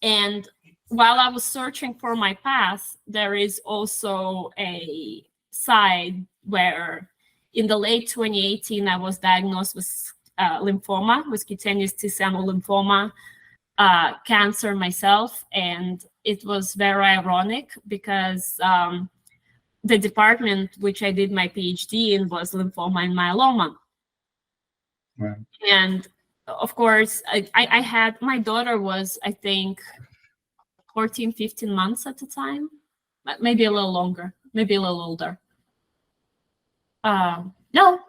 And while I was searching for my path, there is also a side where in the late 2018, I was diagnosed with lymphoma, with cutaneous T-cell lymphoma, cancer myself. And it was very ironic because the department which I did my PhD in was lymphoma and myeloma. Wow. And of course, I had, my daughter was, I think, 14, 15 months at the time, maybe a little longer, maybe a little older. No,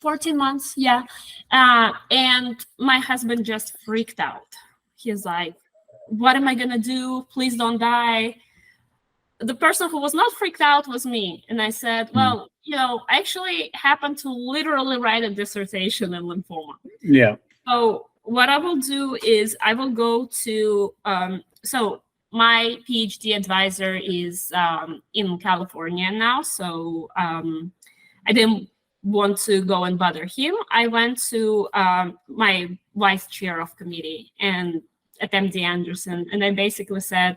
14 months, yeah. And my husband just freaked out. He's like, what am I gonna do? Please don't die. The person who was not freaked out was me. And I said, well, you know, I actually happened to literally write a dissertation in lymphoma. Yeah. So what I will do is I will go to, so my PhD advisor is in California now. So I didn't want to go and bother him. I went to my vice chair of committee and at MD Anderson. And I basically said,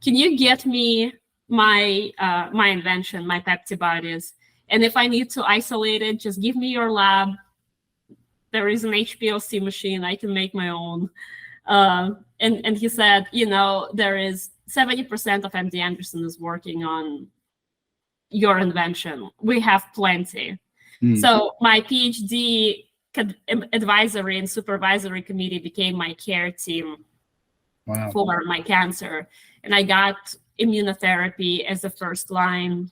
can you get me my invention, my peptibodies? And if I need to isolate it, just give me your lab. There is an HPLC machine. I can make my own. And he said, you know, there is 70% of MD Anderson is working on your invention. We have plenty. So my PhD advisory and supervisory committee became my care team for my cancer. And I got immunotherapy as a first line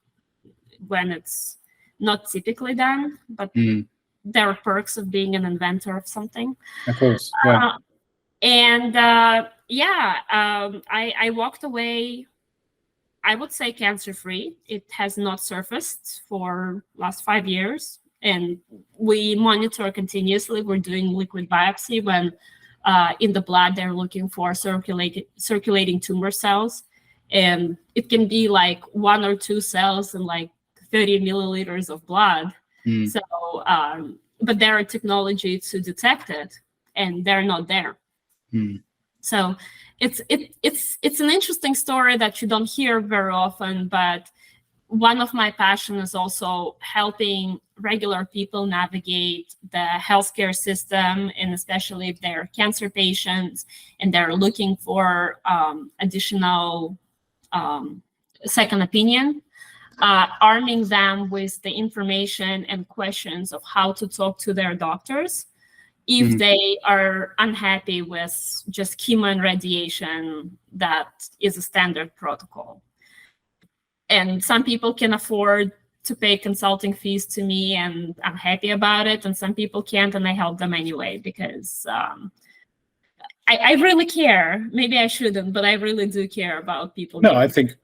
when it's not typically done, but there are perks of being an inventor of something. Of course, yeah. I walked away, I would say cancer-free. It has not surfaced for last 5 years. And we monitor continuously. We're doing liquid biopsy when in the blood, they're looking for circulating tumor cells. And it can be like 1 or 2 cells in like 30 milliliters of blood. So, but there are technology to detect it, and they're not there. So it's an interesting story that you don't hear very often, but one of my passions is also helping regular people navigate the healthcare system, and especially if they're cancer patients and they're looking for additional second opinion, arming them with the information and questions of how to talk to their doctors if they are unhappy with just chemo and radiation that is a standard protocol. And some people can afford to pay consulting fees to me, and I'm happy about it. And some people can't, and I help them anyway, because I really care. Maybe I shouldn't, but I really do care about people. I think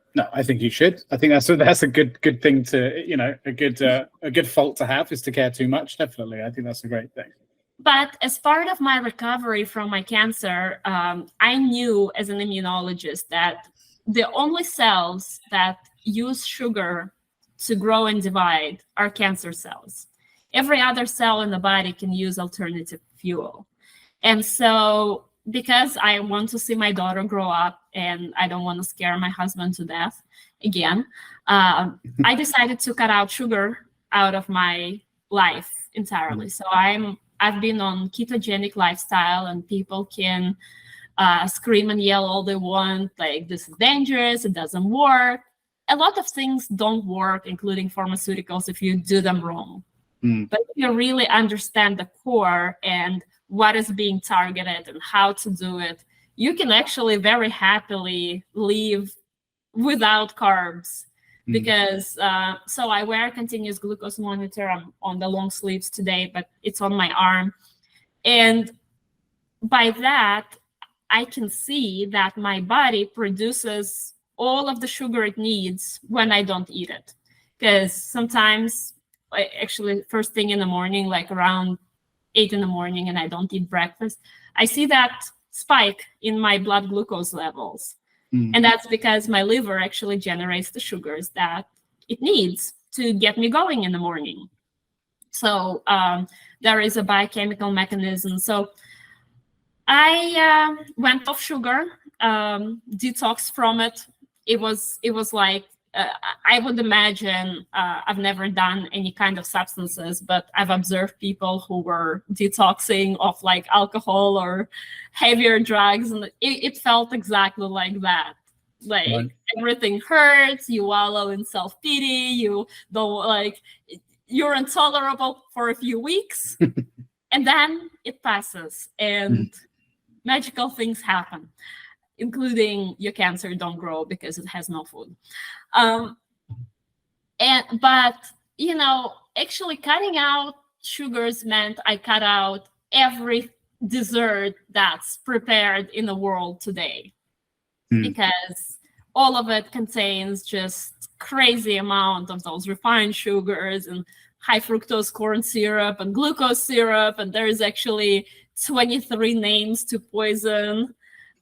you should. I think that's a good thing to, you know, a good fault to have, is to care too much. Definitely. I think that's a great thing. But as part of my recovery from my cancer, I knew as an immunologist that the only cells that use sugar to grow and divide are cancer cells. Every other cell in the body can use alternative fuel. And so because I want to see my daughter grow up and I don't want to scare my husband to death again, I decided to cut out sugar out of my life entirely. So I've been on ketogenic lifestyle, and people can scream and yell all they want, like, this is dangerous, it doesn't work. A lot of things don't work, including pharmaceuticals, if you do them wrong. But if you really understand the core and what is being targeted and how to do it, you can actually very happily live without carbs. Because so I wear a continuous glucose monitor. I'm on the long sleeves today, but it's on my arm. And by that, I can see that my body produces all of the sugar it needs when I don't eat it. Because sometimes, actually first thing in the morning, like around 8 in the morning, and I don't eat breakfast, I see that spike in my blood glucose levels. And that's because my liver actually generates the sugars that it needs to get me going in the morning. So there is a biochemical mechanism. So I went off sugar detox from it. It was like, I would imagine, I've never done any kind of substances, but I've observed people who were detoxing of like alcohol or heavier drugs, and it felt exactly like that. Like Right. everything hurts, you wallow in self-pity, you don't like, you're intolerable for a few weeks, and then it passes, and magical things happen, including your cancer don't grow because it has no food. But you know, actually cutting out sugars meant I cut out every dessert that's prepared in the world today, because all of it contains just crazy amount of those refined sugars and high fructose corn syrup and glucose syrup, and there's actually 23 names to poison.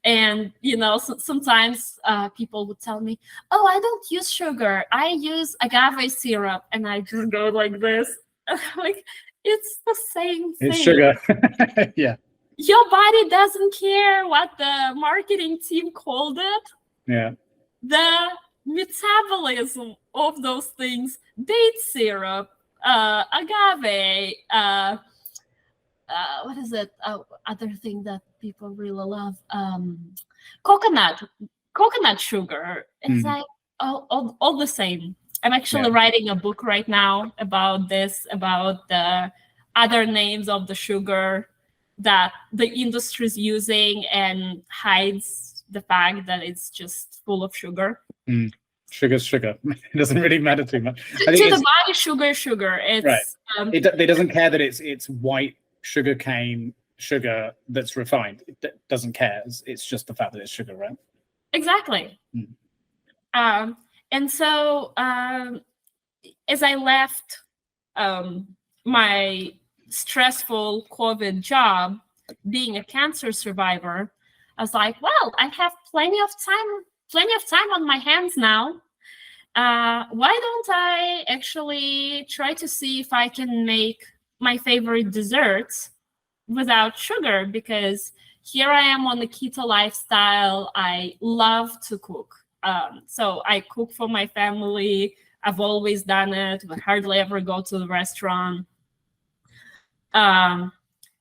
And you know, sometimes people would tell me, oh, I don't use sugar, I use agave syrup, and I just go like this. Like, it's the same thing. It's sugar. Yeah. Your body doesn't care what the marketing team called it. Yeah. The metabolism of those things, date syrup, agave, what is it? Other thing that people really love, coconut sugar. It's like all the same. I'm actually writing a book right now about this, about the other names of the sugar that the industry is using and hides the fact that it's just full of sugar. Sugar's sugar. It doesn't really matter too much. To the body, sugar. It's right. It doesn't care that it's white sugar cane sugar that's refined. It doesn't care. It's just the fact that it's sugar, right? Exactly. And so as I left my stressful COVID job, being a cancer survivor, I was like, well, I have plenty of time on my hands now. Why don't I actually try to see if I can make my favorite desserts without sugar? Because here I am on the keto lifestyle. I love to cook. So I cook for my family. I've always done it. I hardly ever go to the restaurant. I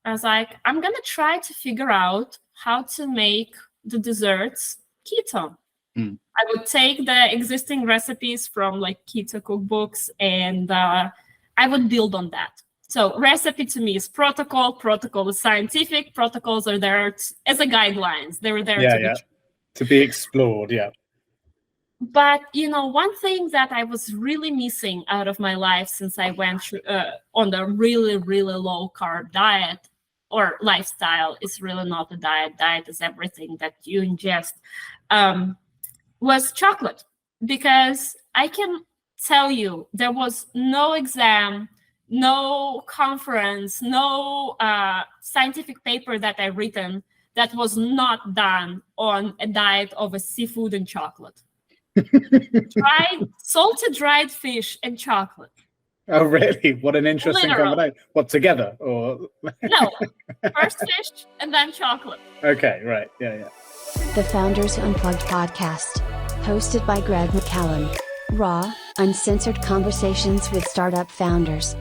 was like, I'm going to try to figure out how to make the desserts keto. I would take the existing recipes from like keto cookbooks, and I would build on that. So recipe to me is protocol. Protocol is scientific. Protocols are there as a guidelines. They were there to be explored. Yeah. But, you know, one thing that I was really missing out of my life since I went on the really, really low carb diet or lifestyle, is really not a diet. Diet is everything that you ingest, was chocolate. Because I can tell you, there was no exam, no conference, no scientific paper that I've written that was not done on a diet of a seafood and chocolate. Salted dried fish and chocolate. Oh, really? What an interesting Literal. combination. What, together or? No, first fish and then chocolate. Okay, right. Yeah. The Founders Unplugged podcast, hosted by Greg McCallum. Raw, uncensored conversations with startup founders.